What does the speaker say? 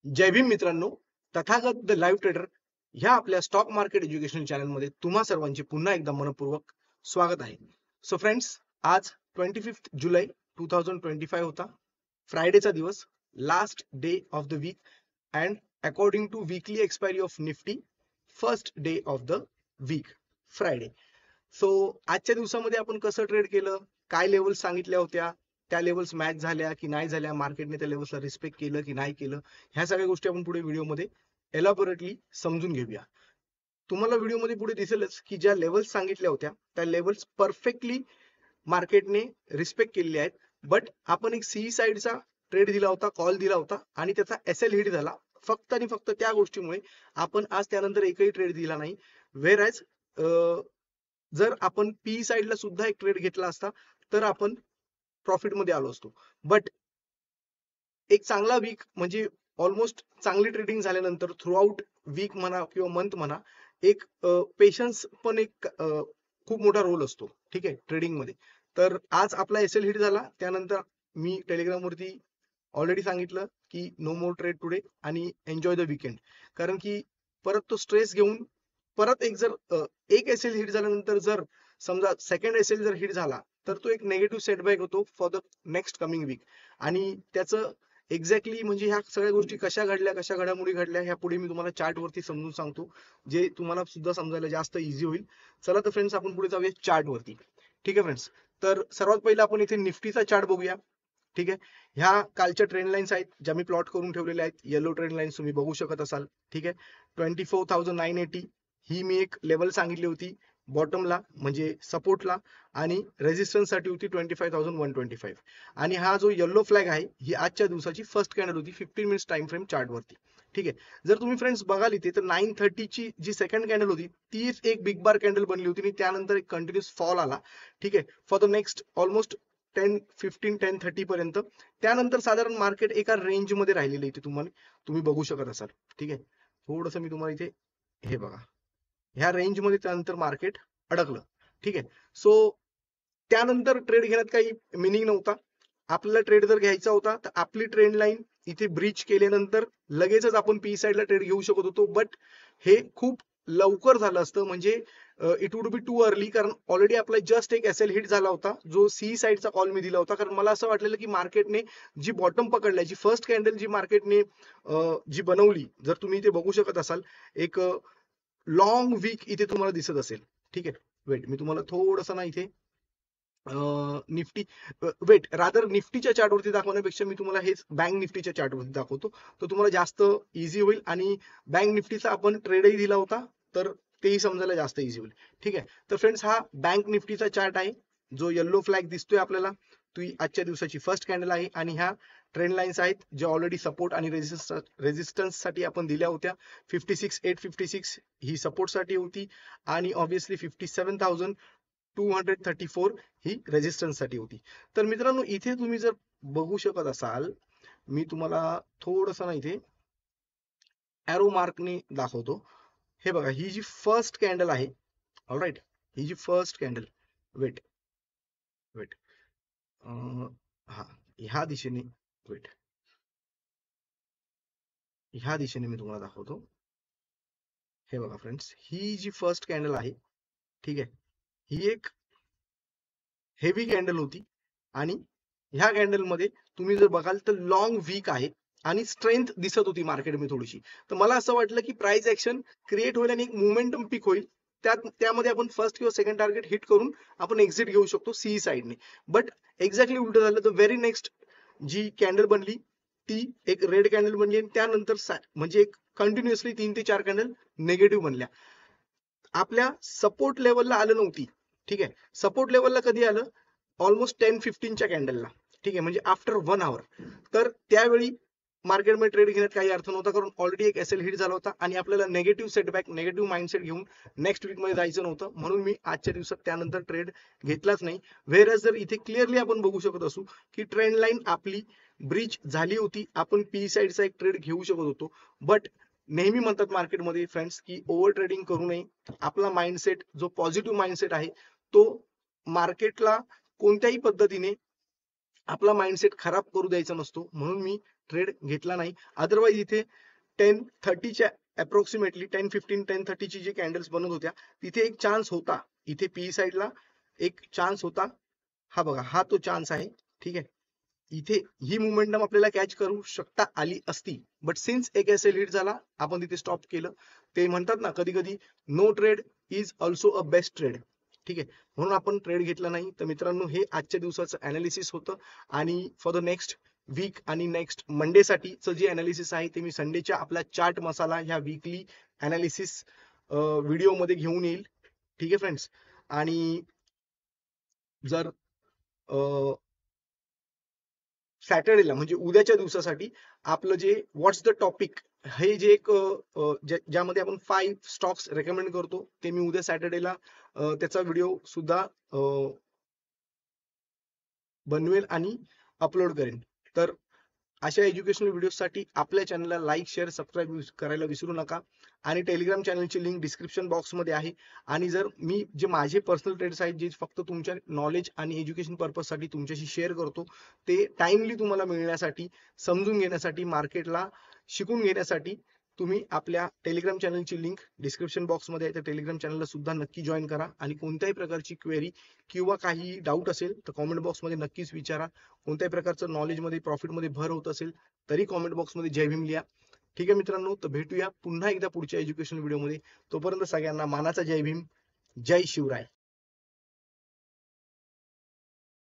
जय भीम मित्रांनो. Tathagata the live trader ह्या आपल्या स्टॉक मार्केट एज्युकेशन चॅनलमध्ये तुम्हा सर्वांचे पुन्हा एकदा मनपूर्वक स्वागत आहे. सो फ्रेंड्स, आज 25 जुलै 2025 होता, फ्रायडेचा दिवस, last day of the week and according to weekly expiry of Nifty, first day of the week, Friday. So आजच्या दिवसामध्ये आपण कसं ट्रेड केलं, काय लेवल्स सांगितल्या होत्या, त्या लेवल्स मॅच झाल्या की नाही झाल्या, मार्केटने त्या लेवल्सला रिस्पेक्ट केलं की नाही केलं, ह्या सगळ्या गोष्टी आपण पुढे व्हिडिओमध्ये एलॅबोरेटली समजून घेऊया. तुम्हाला व्हिडिओमध्ये पुढे दिसेलच की ज्या लेवल्स सांगितल्या होत्या त्या लेवल्स परफेक्टली मार्केटने रिस्पेक्ट केलेले आहेत. बट आपण एक सी साइडचा ट्रेड दिला होता, कॉल दिला होता आणि त्याचा एसएल हिट झाला. फक्त आणि फक्त त्या गोष्टीमुळे आपण आज त्यानंतर एकही ट्रेड दिला नाही. वेर ॲज जर आपण पी साइडला सुद्धा एक ट्रेड घेतला असता तर आपण प्रॉफिट मध्ये आलो असतो. बट एक चांगला वीक म्हणजे ऑलमोस्ट चांगली ट्रेडिंग झाल्यानंतर थ्रू आउट वीक म्हणा किंवा मंथ म्हणा, एक पेशन्स पण एक खूप मोठा रोल असतो, ठीक आहे, ट्रेडिंग मध्ये. तर आज आपला एसएल हिट झाला. त्यानंतर मी टेलिग्राम वरती ऑलरेडी सांगितलं की नो मोर ट्रेड टुडे आणि एन्जॉय द वीकेंड. कारण की परत तो स्ट्रेस घेऊन परत एक जर एक एसएल हिट झाल्यानंतर जर समजा सेकंड एसएल जर हिट झाला तर तो एक नेगेटिव्ह सेटबॅक होतो for the next coming week. आणि त्याचं एक्झॅक्टली म्हणजे ह्या सगळ्या गोष्टी कशा घडल्या, कशा घडामोडी घडल्या, ह्या पुढे मी तुम्हाला चार्ट वरती समजून सांगतो, जे तुम्हाला सुद्धा समजायला जास्त इझी होईल. चला तर फ्रेंड्स, आपण पुढे जाऊया चार्ट वरती. ठीक आहे फ्रेंड्स, तर सर्वात पहिला आपण इथे निफ्टीचा चार्ट बघूया. ठीक आहे, ह्या कालच्या ट्रेंड लाईन्स आहेत ज्या मी प्लॉट करून ठेवलेल्या आहेत. येलो ट्रेंड लाईन्स तुम्ही बघू शकत असाल. ठीक आहे, 24,980 ही मी एक लेवल सांगितली होती बॉटमला म्हणजे सपोर्टला, आणि रेजिस्टन्स साठी होती 25,125. आणि हा जो येलो फ्लॅग आहे ही आजच्या दिवसाची फर्स्ट कॅन्डल होती 15 मिनिट्स टाइम फ्रेम चार्ट वरती. ठीक आहे, जर तुम्ही फ्रेंड्स बघाल इथे तर 9:30 ची जी सेकंड कॅन्डल होती तीच एक बिग बार कॅन्डल बनली होती आणि त्यानंतर एक कंटिन्युअस फॉल आला. ठीक आहे, फॉर द नेक्स्ट ऑलमोस्ट 10:30 पर्यंत. त्यानंतर साधारण मार्केट एका रेंज मध्ये राहिलेलं इथे तुम्ही बघू शकत असाल. ठीक आहे, थोडस मी तुम्हाला इथे हे बघा, ह्या रेंज मध्ये त्यानंतर मार्केट अडकलं. ठीक आहे, सो त्यानंतर ट्रेड घेण्यात काही मिनिंग नव्हता. आपल्याला ट्रेड जर घ्यायचा होता तर आपली ट्रेंड लाईन इथे ब्रीच केल्यानंतर लगेचच आपण पी साइडला ट्रेड घेऊ शकत होतो. बट हे खूप लवकर झालं असतं, म्हणजे it would be too early, कारण ऑलरेडी आपला जस्ट एक एसएल हिट झाला होता जो सी साइडचा कॉल मी दिला होता. कारण मला असं वाटलेलं की मार्केटने जी बॉटम पकडल्या, जी फर्स्ट कॅन्डल जी मार्केटने जी बनवली, जर तुम्ही इथे बघू शकत असाल, एक लॉंग वीक इथे तुम्हाला दिसत असेल. ठीक आहे, वेट मी तुम्हाला थोडस ना इथे निफ्टी, वेट रादर निफ्टीच्या चार्टवरती दाखवण्यापेक्षा मी तुम्हाला हेच बँक निफ्टीच्या चार्टवरती दाखवतो, तर तुम्हाला जास्त इझी होईल. आणि बँक निफ्टीचा आपण ट्रेडही दिला होता तर तेही समजायला जास्त इझी होईल. ठीक आहे, तर फ्रेंड्स, हा बँक निफ्टीचा चार्ट आहे जो येल्लो फ्लॅग दिसतोय आपल्याला, ती आजच्या दिवसाची फर्स्ट कॅन्डल आहे. आणि ह्या ट्रेंड लाईन्स आहेत ज्या ऑलरेडी सपोर्ट आणि रेजिस्टन्स साठी आपण दिल्या होत्या. 56,856 ही सपोर्ट साठी होती आणि ऑब्विसली 57,234 ही रेजिस्टन्स साठी होती. तर मित्रांनो, इथे तुम्ही जर बघू शकत असाल, मी तुम्हाला थोडस ना इथे एरो मार्कने दाखवतो. हे बघा, ही जी फर्स्ट कॅन्डल आहे, ऑलराईट, ही जी फर्स्ट कॅन्डल, वेट वेट हा, ह्या दिशेने, वेट, ह्या दिशेने मी तुम्हाला दाखवतो. हे बघा फ्रेंड्स, ही जी फर्स्ट कॅन्डल आहे, ठीक आहे, ही एक हेवी कॅन्डल होती. आणि ह्या कॅन्डल मध्ये तुम्ही जर बघाल तर लॉंग वीक आहे आणि स्ट्रेंथ दिसत होती मार्केटमध्ये थोडीशी. तर मला असं वाटलं की प्राइस ऍक्शन क्रिएट होईल आणि एक मोमेंटम पिक होईल, त्यामध्ये आपण फर्स्ट किंवा सेकंड टार्गेट हिट करून आपण एक्झिट घेऊ शकतो सी साइडने. बट एक्झॅक्टली उलट झालं. तर व्हेरी नेक्स्ट जी कॅन्डल बनली ती एक रेड कॅन्डल बनली आणि त्यानंतर म्हणजे एक कंटिन्युअसली 3 ते 4 कॅन्डल निगेटिव्ह बनल्या. आपल्या सपोर्ट लेवलला आलं नव्हती. ठीक आहे, सपोर्ट लेवलला कधी आलं? ऑलमोस्ट 10:15च्या कॅन्डलला. ठीक आहे, म्हणजे आफ्टर 1 आवर. तर त्यावेळी मार्केटमध्ये ट्रेड घेण्यात काही अर्थ नव्हता, कारण ऑलरेडी एक एसएल हिट झाला होता आणि आपल्याला नेगेटिव्ह सेटबॅक, नेगेटिव्ह माइंडसेट घेऊन नेक्स्ट वीक मध्ये जायचं नव्हतं. म्हणून मी आजच्या दिवसात त्यानंतर ट्रेड घेतलाच नाही. व्हेअरएज जर इथे क्लिअरली आपण बघू शकत असू की ट्रेंड लाईन आपली ब्रीच झाली होती, आपण पी साइडचा एक ट्रेड घेऊ शकत होतो. बट नेहमी म्हणतात मार्केटमध्ये फ्रेंड्स की ओव्हर ट्रेडिंग करू नये. आपला माइंडसेट जो पॉझिटिव्ह माइंडसेट आहे तो मार्केटला कोणत्याही पद्धतीने आपला माइंडसेट खराब करू द्यायचा नसतो, म्हणून मी ट्रेड घेतला नाही. अदरवाईज इथे 10:30च्या अप्रॉक्सिमेटली 10:15 10:30ची जे कॅन्डल्स बनत होत्या तिथे एक चान्स होता, इथे पी साइडला एक चान्स होता. हा बघा, हा तो चान्स आहे. ठीक आहे, इथे ही मोमेंटम आपल्याला कॅच करू शकता आली असती, बट सिन्स एक एसएल हिट झाला, आपण तिथे स्टॉप केलं. ते म्हणतात ना, कधी कधी no trade is also a best trade. ठीक आहे, म्हणून आपण ट्रेड घेतला नाही. तर मित्रांनो, हे आजच्या दिवसाचं अनालिसिस होतं, आणि फॉर द नेक्स्ट वीक आणि नेक्स्ट मंडे साठीचं जे अनालिसिस आहे ते मी संडेच्या आपला चार्ट मसाला ह्या वीकली अनालिसिस व्हिडिओ मध्ये घेऊन येईल. ठीक आहे फ्रेंड्स, आणि जर सॅटर्डेला म्हणजे उद्याच्या दिवसासाठी आपलं जे व्हॉट्स द टॉपिक हे जे एक ज्यामध्ये आपण 5 स्टॉक्स रेकमेंड करतो, ते मी उद्या सॅटर्डेला त्याचा व्हिडिओ सुद्धा बनवेल आणि अपलोड करेन. तर अशा एज्युकेशनल व्हिडिओसाठी आपल्या चॅनलला लाईक, शेअर, सबस्क्राईब करायला विसरू नका. आणि टेलिग्राम चॅनलची लिंक डिस्क्रिप्शन बॉक्समध्ये आहे. आणि जर मी जे माझे पर्सनल ट्रेड्स आहेत जे फक्त तुमच्या नॉलेज आणि एज्युकेशन पर्पजसाठी तुमच्याशी शेअर करतो, ते टाइमली तुम्हाला मिळण्यासाठी, समजून घेण्यासाठी, मार्केटला शिकून घेण्यासाठी तुम्ही आपल्या टेलिग्राम चॅनलची लिंक डिस्क्रिप्शन बॉक्समध्ये आहे. त्या टेलिग्राम चॅनलला सुद्धा नक्की जॉईन करा. आणि कोणत्याही प्रकारची क्वेरी किंवा काही डाऊट असेल तर कॉमेंट बॉक्समध्ये नक्कीच विचारा. कोणत्याही प्रकारचं नॉलेजमध्ये, प्रॉफिटमध्ये भर होत असेल तरी कॉमेंट बॉक्समध्ये जय भीम लिहा. ठीक आहे मित्रांनो, तर भेटूया पुन्हा एकदा पुढच्या एज्युकेशन व्हिडिओमध्ये. तोपर्यंत सगळ्यांना मानाचा जय भीम, जय शिवराय.